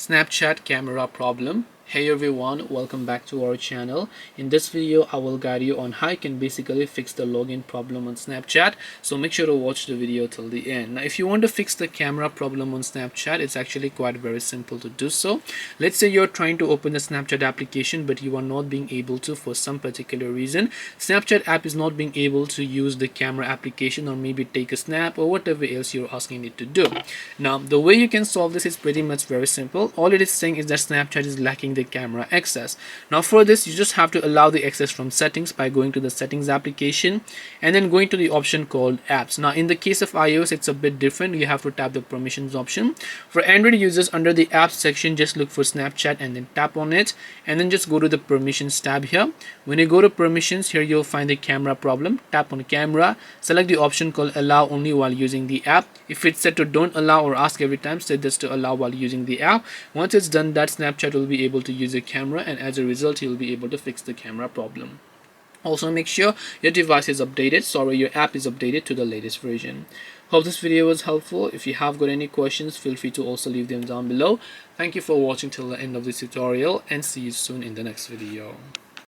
Snapchat camera problem. Hey everyone, welcome back to our channel. In this video I will guide you on how you can basically fix the login problem on Snapchat, so make sure to watch the video till the end. Now if you want to fix the camera problem on Snapchat, it's actually quite very simple to do so. Let's say you're trying to open the Snapchat application but you are not being able to for some particular reason. Snapchat app is not being able to use the camera application or maybe take a snap or whatever else you're asking it to do. Now the way you can solve this is pretty much very simple. All it is saying is that Snapchat is lacking the camera access. Now for this you just have to allow the access from settings by going to the settings application and then going to the option called apps. Now in the case of iOS it's a bit different. You have to tap the permissions option. For Android users, under the apps section just look for Snapchat and then tap on it and then just go to the permissions tab here. When you go to permissions, here you'll find the camera problem. Tap on camera, select the option called allow only while using the app. If it's set to don't allow or ask every time, set this to allow while using the app. Once it's done that, Snapchat will be able to use a camera and as a result you'll be able to fix the camera problem. Also make sure your device is updated, your app is updated to the latest version. Hope this video was helpful. If you have got any questions, feel free to also leave them down below. Thank you for watching till the end of this tutorial and see you soon in the next video.